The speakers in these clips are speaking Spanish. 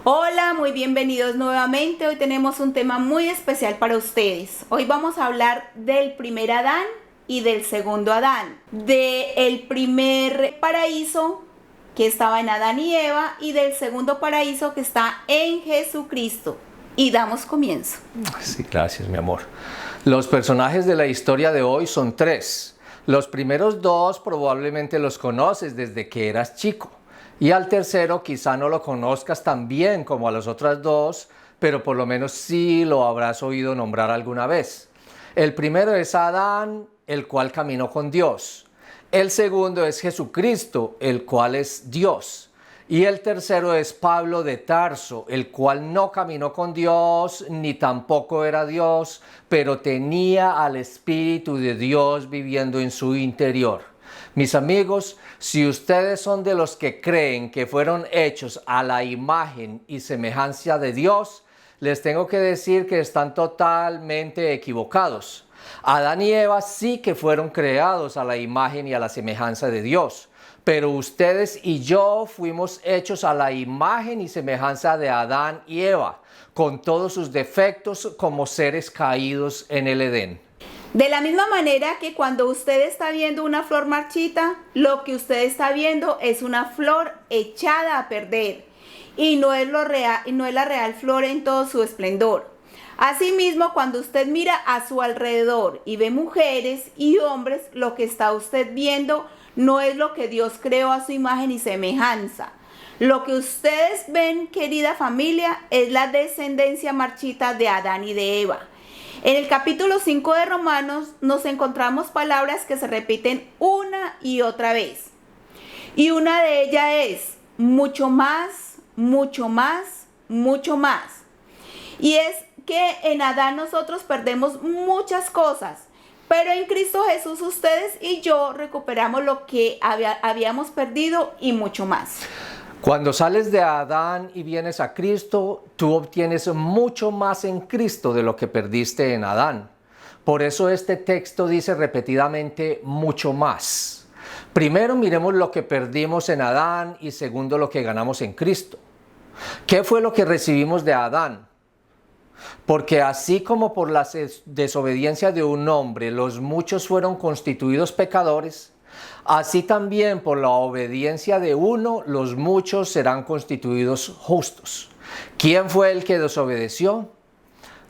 Hola, muy bienvenidos nuevamente. Hoy tenemos un tema muy especial para ustedes. Hoy vamos a hablar del primer Adán y del segundo Adán. Del primer paraíso que estaba en Adán y Eva y del segundo paraíso que está en Jesucristo. Y damos comienzo. Sí, gracias, mi amor. Los personajes de la historia de hoy son tres. Los primeros dos probablemente los conoces desde que eras chico. Y al tercero quizá no lo conozcas tan bien como a los otros dos, pero por lo menos sí lo habrás oído nombrar alguna vez. El primero es Adán, el cual caminó con Dios. El segundo es Jesucristo, el cual es Dios. Y el tercero es Pablo de Tarso, el cual no caminó con Dios, ni tampoco era Dios, pero tenía al Espíritu de Dios viviendo en su interior. Mis amigos, si ustedes son de los que creen que fueron hechos a la imagen y semejanza de Dios, les tengo que decir que están totalmente equivocados. Adán y Eva sí que fueron creados a la imagen y a la semejanza de Dios, pero ustedes y yo fuimos hechos a la imagen y semejanza de Adán y Eva, con todos sus defectos como seres caídos en el Edén. De la misma manera que cuando usted está viendo una flor marchita, lo que usted está viendo es una flor echada a perder y no es la real flor en todo su esplendor. Asimismo, cuando usted mira a su alrededor y ve mujeres y hombres, lo que está usted viendo no es lo que Dios creó a su imagen y semejanza. Lo que ustedes ven, querida familia, es la descendencia marchita de Adán y de Eva. En el capítulo 5 de Romanos nos encontramos palabras que se repiten una y otra vez. Y una de ellas es mucho más, mucho más, mucho más. Y es que en Adán nosotros perdemos muchas cosas, pero en Cristo Jesús ustedes y yo recuperamos lo que habíamos perdido y mucho más. Cuando sales de Adán y vienes a Cristo, tú obtienes mucho más en Cristo de lo que perdiste en Adán. Por eso este texto dice repetidamente mucho más. Primero miremos lo que perdimos en Adán y segundo lo que ganamos en Cristo. ¿Qué fue lo que recibimos de Adán? Porque así como por la desobediencia de un hombre los muchos fueron constituidos pecadores, así también por la obediencia de uno los muchos serán constituidos justos. ¿Quién fue el que desobedeció?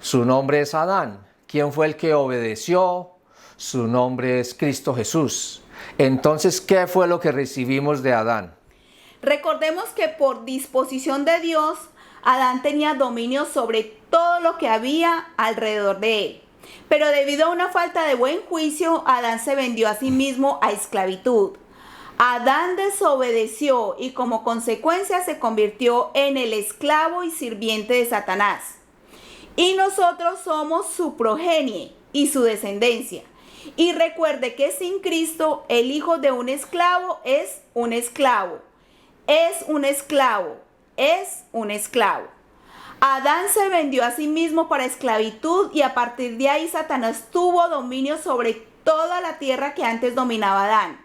Su nombre es Adán. ¿Quién fue el que obedeció? Su nombre es Cristo Jesús. Entonces, ¿qué fue lo que recibimos de Adán? Recordemos que por disposición de Dios, Adán tenía dominio sobre todo lo que había alrededor de él. Pero debido a una falta de buen juicio, Adán se vendió a sí mismo a esclavitud. Adán desobedeció y como consecuencia se convirtió en el esclavo y sirviente de Satanás. Y nosotros somos su progenie y su descendencia. Y recuerde que sin Cristo, el hijo de un esclavo es un esclavo. Es un esclavo. Es un esclavo. Adán se vendió a sí mismo para esclavitud y a partir de ahí Satanás tuvo dominio sobre toda la tierra que antes dominaba Adán.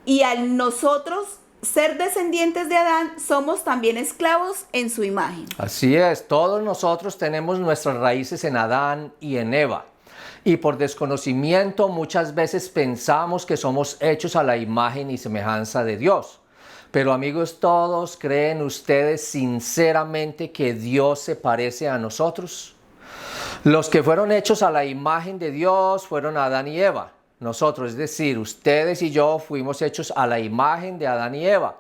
Y al nosotros ser descendientes de Adán, somos también esclavos en su imagen. Así es, todos nosotros tenemos nuestras raíces en Adán y en Eva. Y por desconocimiento muchas veces pensamos que somos hechos a la imagen y semejanza de Dios. Pero amigos todos, ¿creen ustedes sinceramente que Dios se parece a nosotros? Los que fueron hechos a la imagen de Dios fueron Adán y Eva. Nosotros, es decir, ustedes y yo fuimos hechos a la imagen de Adán y Eva.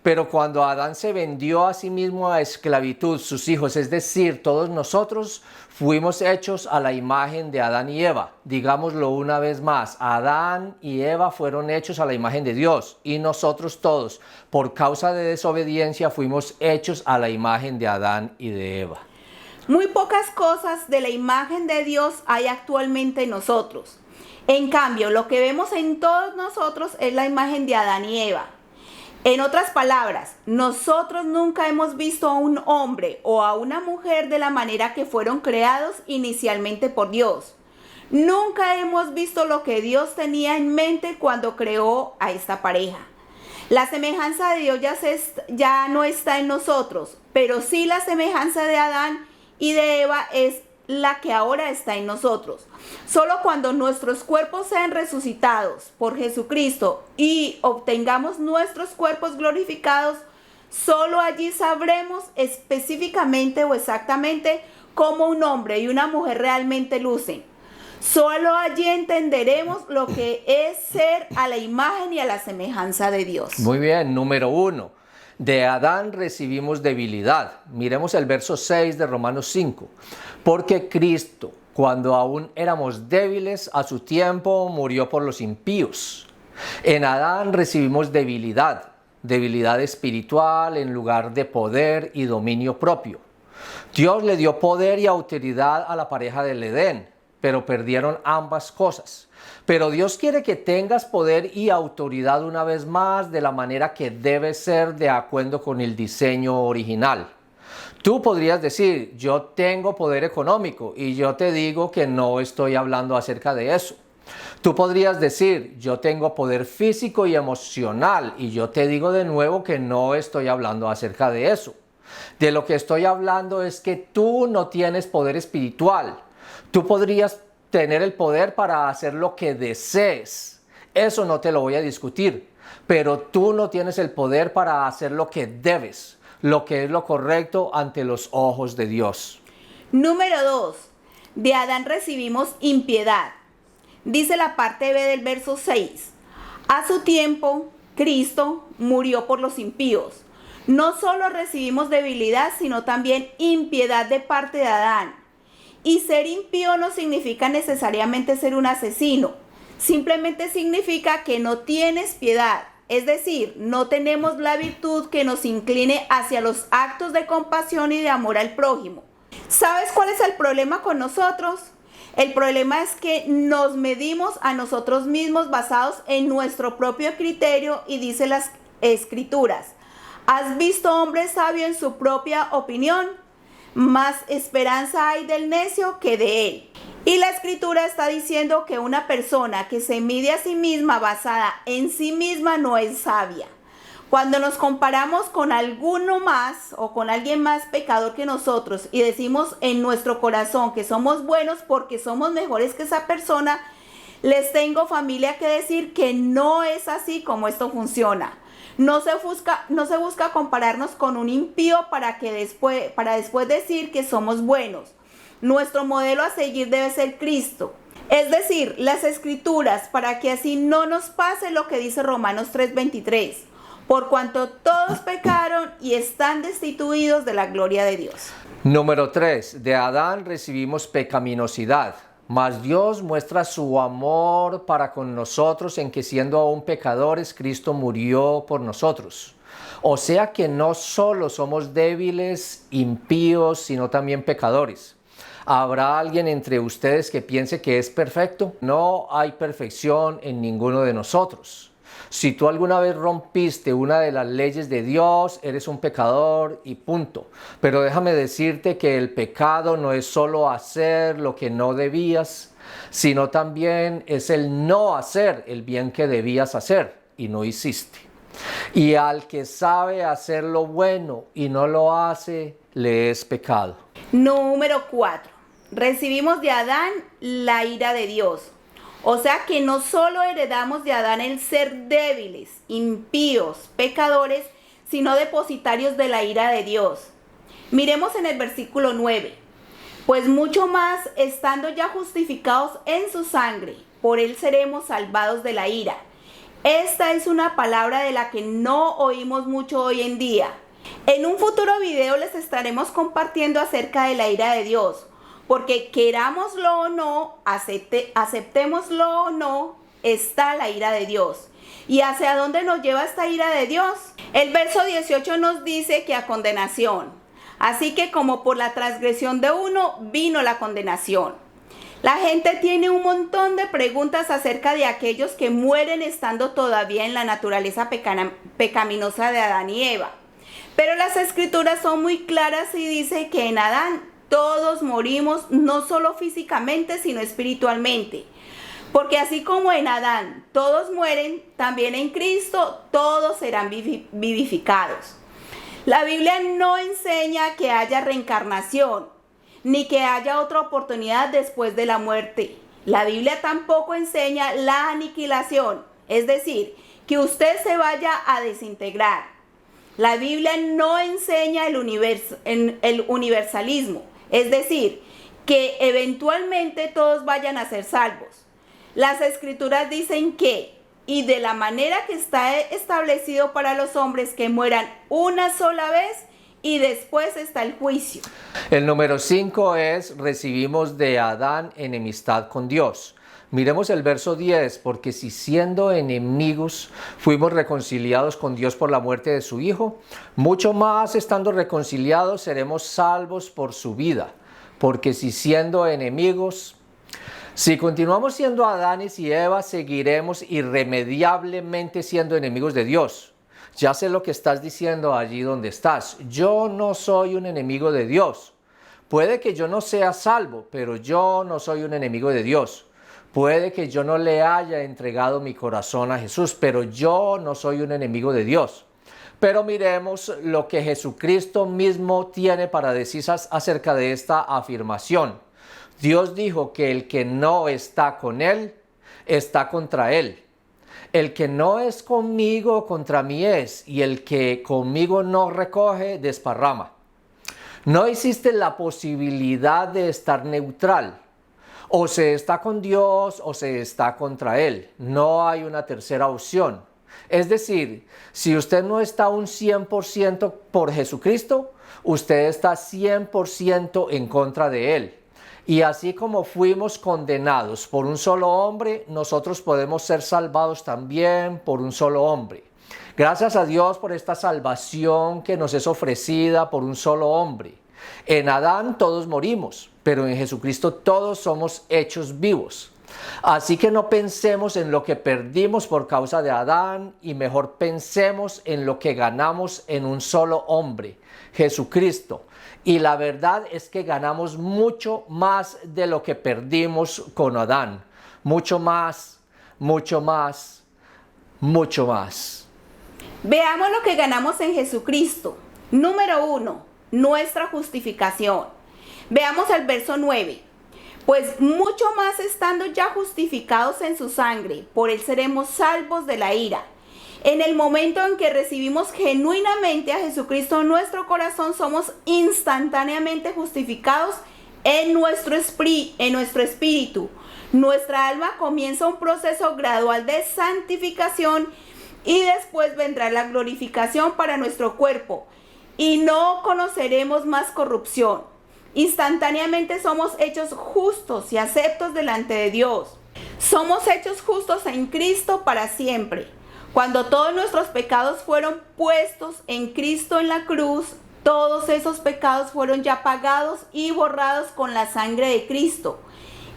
Pero cuando Adán se vendió a sí mismo a esclavitud, sus hijos, es decir, todos nosotros fuimos hechos a la imagen de Adán y Eva. Digámoslo una vez más, Adán y Eva fueron hechos a la imagen de Dios y nosotros todos, por causa de desobediencia, fuimos hechos a la imagen de Adán y de Eva. Muy pocas cosas de la imagen de Dios hay actualmente en nosotros. En cambio, lo que vemos en todos nosotros es la imagen de Adán y Eva. En otras palabras, nosotros nunca hemos visto a un hombre o a una mujer de la manera que fueron creados inicialmente por Dios. Nunca hemos visto lo que Dios tenía en mente cuando creó a esta pareja. La semejanza de Dios ya no está en nosotros, pero sí la semejanza de Adán y de Eva es la que ahora está en nosotros. Solo cuando nuestros cuerpos sean resucitados por Jesucristo y obtengamos nuestros cuerpos glorificados, solo allí sabremos específicamente o exactamente cómo un hombre y una mujer realmente lucen. Solo allí entenderemos lo que es ser a la imagen y a la semejanza de Dios. Muy bien, número 1. De Adán recibimos debilidad. Miremos el verso 6 de Romanos 5. Porque Cristo, cuando aún éramos débiles, a su tiempo murió por los impíos. En Adán recibimos debilidad, debilidad espiritual en lugar de poder y dominio propio. Dios le dio poder y autoridad a la pareja del Edén, pero perdieron ambas cosas. Pero Dios quiere que tengas poder y autoridad una vez más de la manera que debe ser de acuerdo con el diseño original. Tú podrías decir, yo tengo poder económico, y yo te digo que no estoy hablando acerca de eso. Tú podrías decir, yo tengo poder físico y emocional, y yo te digo de nuevo que no estoy hablando acerca de eso. De lo que estoy hablando es que tú no tienes poder espiritual. Tú podrías tener el poder para hacer lo que desees. Eso no te lo voy a discutir. Pero tú no tienes el poder para hacer lo que debes, lo que es lo correcto ante los ojos de Dios. Número 2. De Adán recibimos impiedad. Dice la parte B del verso 6. A su tiempo, Cristo murió por los impíos. No solo recibimos debilidad, sino también impiedad de parte de Adán. Y ser impío no significa necesariamente ser un asesino. Simplemente significa que no tienes piedad. Es decir, no tenemos la virtud que nos incline hacia los actos de compasión y de amor al prójimo. ¿Sabes cuál es el problema con nosotros? El problema es que nos medimos a nosotros mismos basados en nuestro propio criterio y dice las Escrituras: ¿has visto hombre sabio en su propia opinión? Más esperanza hay del necio que de él. Y la Escritura está diciendo que una persona que se mide a sí misma basada en sí misma no es sabia. Cuando nos comparamos con alguno más o con alguien más pecador que nosotros y decimos en nuestro corazón que somos buenos porque somos mejores que esa persona, les tengo, familia, que decir que no es así como esto funciona. No se busca compararnos con un impío para después decir que somos buenos. Nuestro modelo a seguir debe ser Cristo. Es decir, las Escrituras, para que así no nos pase lo que dice Romanos 3:23. Por cuanto todos pecaron y están destituidos de la gloria de Dios. Número 3. De Adán recibimos pecaminosidad. Mas Dios muestra su amor para con nosotros en que siendo aún pecadores, Cristo murió por nosotros. O sea que no solo somos débiles, impíos, sino también pecadores. ¿Habrá alguien entre ustedes que piense que es perfecto? No hay perfección en ninguno de nosotros. Si tú alguna vez rompiste una de las leyes de Dios, eres un pecador y punto. Pero déjame decirte que el pecado no es solo hacer lo que no debías, sino también es el no hacer el bien que debías hacer y no hiciste. Y al que sabe hacer lo bueno y no lo hace, le es pecado. Número 4. Recibimos de Adán la ira de Dios. O sea que no solo heredamos de Adán el ser débiles, impíos, pecadores, sino depositarios de la ira de Dios. Miremos en el versículo 9. Pues mucho más, estando ya justificados en su sangre, por él seremos salvados de la ira. Esta es una palabra de la que no oímos mucho hoy en día. En un futuro video les estaremos compartiendo acerca de la ira de Dios. Porque querámoslo o no, aceptémoslo o no, está la ira de Dios. ¿Y hacia dónde nos lleva esta ira de Dios? El verso 18 nos dice que a condenación. Así que como por la transgresión de uno vino la condenación. La gente tiene un montón de preguntas acerca de aquellos que mueren estando todavía en la naturaleza pecaminosa de Adán y Eva. Pero las Escrituras son muy claras y dice que en Adán todos morimos, no solo físicamente, sino espiritualmente. Porque así como en Adán todos mueren, también en Cristo todos serán vivificados. La Biblia no enseña que haya reencarnación, ni que haya otra oportunidad después de la muerte. La Biblia tampoco enseña la aniquilación, es decir, que usted se vaya a desintegrar. La Biblia no enseña el universalismo, es decir, que eventualmente todos vayan a ser salvos. Las Escrituras dicen que, y de la manera que está establecido para los hombres, que mueran una sola vez y después está el juicio. El número 5 es: recibimos de Adán enemistad con Dios. Miremos el verso 10, porque si siendo enemigos fuimos reconciliados con Dios por la muerte de su Hijo, mucho más estando reconciliados seremos salvos por su vida. Porque si siendo enemigos, si continuamos siendo Adanes y Eva, seguiremos irremediablemente siendo enemigos de Dios. Ya sé lo que estás diciendo allí donde estás. Yo no soy un enemigo de Dios. Puede que yo no sea salvo, pero yo no soy un enemigo de Dios. Puede que yo no le haya entregado mi corazón a Jesús, pero yo no soy un enemigo de Dios. Pero miremos lo que Jesucristo mismo tiene para decir acerca de esta afirmación. Dios dijo que el que no está con Él, está contra Él. El que no es conmigo, contra mí es, y el que conmigo no recoge, desparrama. No existe la posibilidad de estar neutral. O se está con Dios o se está contra Él. No hay una tercera opción. Es decir, si usted no está un 100% por Jesucristo, usted está 100% en contra de Él. Y así como fuimos condenados por un solo hombre, nosotros podemos ser salvados también por un solo hombre. Gracias a Dios por esta salvación que nos es ofrecida por un solo hombre. En Adán todos morimos, pero en Jesucristo todos somos hechos vivos. Así que no pensemos en lo que perdimos por causa de Adán y mejor pensemos en lo que ganamos en un solo hombre, Jesucristo. Y la verdad es que ganamos mucho más de lo que perdimos con Adán. Mucho más, mucho más, mucho más. Veamos lo que ganamos en Jesucristo. Número 1, nuestra justificación. Veamos el verso 9. Pues mucho más estando ya justificados en su sangre, por él seremos salvos de la ira. En el momento en que recibimos genuinamente a Jesucristo en nuestro corazón, somos instantáneamente justificados en nuestro espíritu. Nuestra alma comienza un proceso gradual de santificación y después vendrá la glorificación para nuestro cuerpo y no conoceremos más corrupción. Instantáneamente somos hechos justos y aceptos delante de Dios. Somos hechos justos en Cristo para siempre. Cuando todos nuestros pecados fueron puestos en Cristo en la cruz, todos esos pecados fueron ya pagados y borrados con la sangre de Cristo,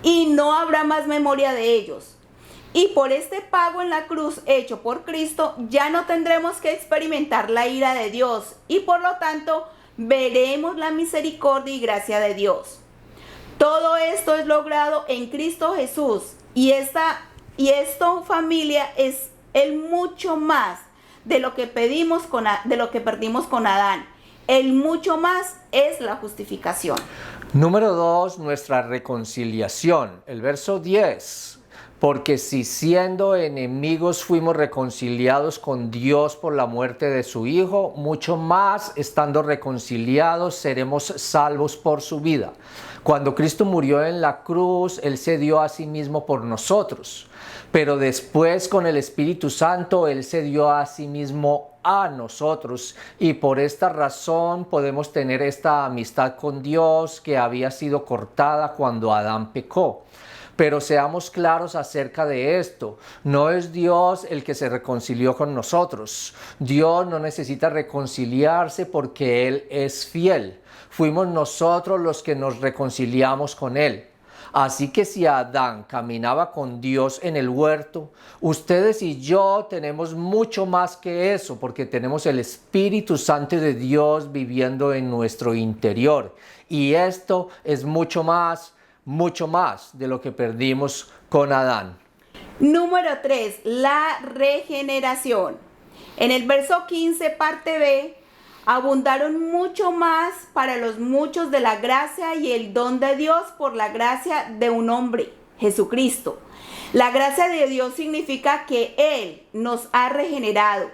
y no habrá más memoria de ellos. Y por este pago en la cruz hecho por Cristo, ya no tendremos que experimentar la ira de Dios, y por lo tanto veremos la misericordia y gracia de Dios. Todo esto es logrado en Cristo Jesús, y esto, familia, es el mucho más de lo que perdimos con Adán. El mucho más es la justificación. Número 2, nuestra reconciliación. El verso 10. Porque si siendo enemigos fuimos reconciliados con Dios por la muerte de su Hijo, mucho más estando reconciliados seremos salvos por su vida. Cuando Cristo murió en la cruz, Él se dio a sí mismo por nosotros. Pero después con el Espíritu Santo, Él se dio a sí mismo a nosotros. Y por esta razón podemos tener esta amistad con Dios que había sido cortada cuando Adán pecó. Pero seamos claros acerca de esto. No es Dios el que se reconcilió con nosotros. Dios no necesita reconciliarse porque Él es fiel. Fuimos nosotros los que nos reconciliamos con Él. Así que si Adán caminaba con Dios en el huerto, ustedes y yo tenemos mucho más que eso, porque tenemos el Espíritu Santo de Dios viviendo en nuestro interior. Y esto es mucho más de lo que perdimos con Adán. Número 3, la regeneración. En el verso 15, parte B, abundaron mucho más para los muchos de la gracia y el don de Dios por la gracia de un hombre, Jesucristo. La gracia de Dios significa que Él nos ha regenerado.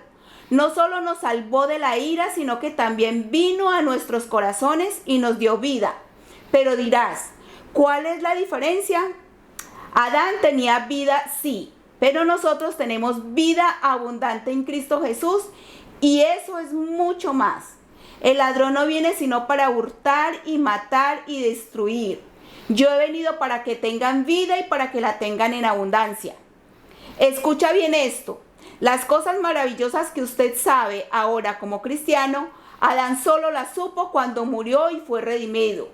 No solo nos salvó de la ira, sino que también vino a nuestros corazones y nos dio vida. Pero dirás, ¿cuál es la diferencia? Adán tenía vida, sí, pero nosotros tenemos vida abundante en Cristo Jesús y eso es mucho más. El ladrón no viene sino para hurtar y matar y destruir. Yo he venido para que tengan vida y para que la tengan en abundancia. Escucha bien esto. Las cosas maravillosas que usted sabe ahora como cristiano, Adán solo las supo cuando murió y fue redimido.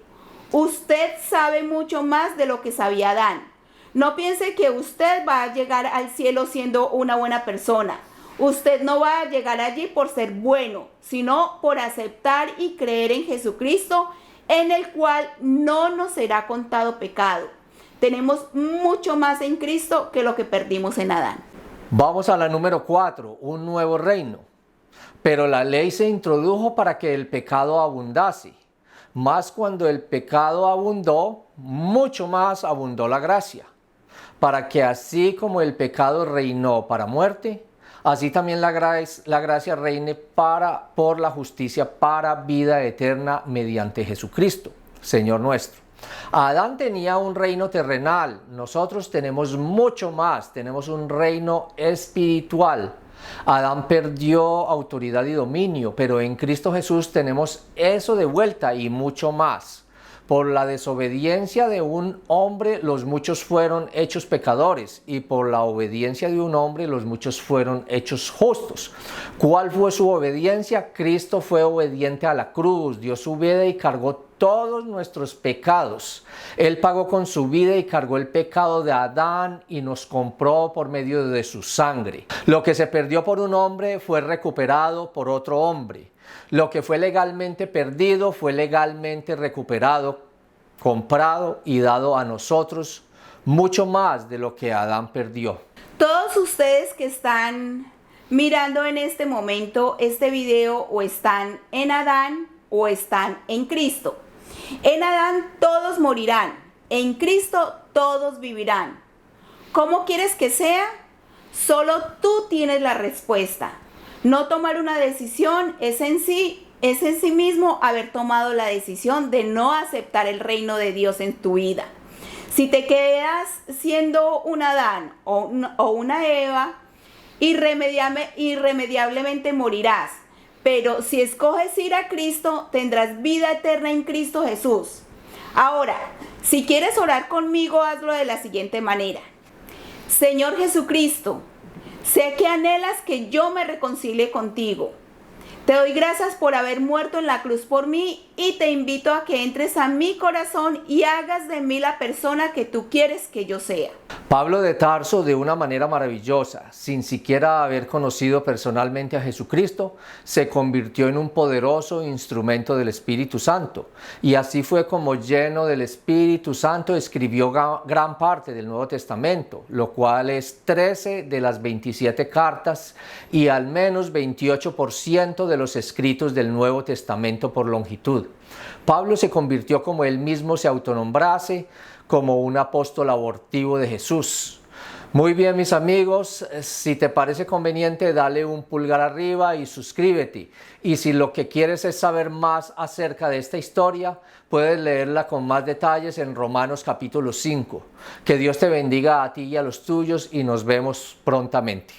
Usted sabe mucho más de lo que sabía Adán. No piense que usted va a llegar al cielo siendo una buena persona. Usted no va a llegar allí por ser bueno, sino por aceptar y creer en Jesucristo, en el cual no nos será contado pecado. Tenemos mucho más en Cristo que lo que perdimos en Adán. Vamos a la número 4, un nuevo reino. Pero la ley se introdujo para que el pecado abundase. Mas cuando el pecado abundó, mucho más abundó la gracia. Para que así como el pecado reinó para muerte, así también la gracia reine por la justicia para vida eterna mediante Jesucristo, Señor nuestro. Adán tenía un reino terrenal, nosotros tenemos mucho más, tenemos un reino espiritual. Adán perdió autoridad y dominio, pero en Cristo Jesús tenemos eso de vuelta y mucho más. Por la desobediencia de un hombre, los muchos fueron hechos pecadores, y por la obediencia de un hombre, los muchos fueron hechos justos. ¿Cuál fue su obediencia? Cristo fue obediente a la cruz, dio su vida y cargó todos nuestros pecados. Él pagó con su vida y cargó el pecado de Adán y nos compró por medio de su sangre. Lo que se perdió por un hombre fue recuperado por otro hombre. Lo que fue legalmente perdido fue legalmente recuperado, comprado y dado a nosotros, mucho más de lo que Adán perdió. Todos ustedes que están mirando en este momento este video o están en Adán o están en Cristo. En Adán todos morirán, en Cristo todos vivirán. ¿Cómo quieres que sea? Solo tú tienes la respuesta. No tomar una decisión es en sí mismo haber tomado la decisión de no aceptar el reino de Dios en tu vida. Si te quedas siendo un Adán o una Eva, irremediablemente morirás. Pero si escoges ir a Cristo, tendrás vida eterna en Cristo Jesús. Ahora, si quieres orar conmigo, hazlo de la siguiente manera. Señor Jesucristo, sé que anhelas que yo me reconcilie contigo. Te doy gracias por haber muerto en la cruz por mí y te invito a que entres a mi corazón y hagas de mí la persona que tú quieres que yo sea. Pablo de Tarso, de una manera maravillosa, sin siquiera haber conocido personalmente a Jesucristo, se convirtió en un poderoso instrumento del Espíritu Santo. Y así fue como, lleno del Espíritu Santo, escribió gran parte del Nuevo Testamento, lo cual es 13 de las 27 cartas y al menos 28% de los escritos del Nuevo Testamento por longitud. Pablo se convirtió, como él mismo se autonombrase, como un apóstol abortivo de Jesús. Muy bien, mis amigos, si te parece conveniente, dale un pulgar arriba y suscríbete. Y si lo que quieres es saber más acerca de esta historia, puedes leerla con más detalles en Romanos capítulo 5. Que Dios te bendiga a ti y a los tuyos y nos vemos prontamente.